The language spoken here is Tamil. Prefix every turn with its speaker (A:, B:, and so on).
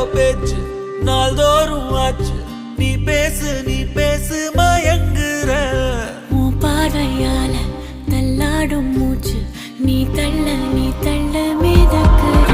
A: பேச்சு நாள்தோறும் ஆச்சு. நீ பேசு மயங்குற.
B: உன் பார்வையால தள்ளாடும் மூச்சு நீ தள்ள மிதக்குற.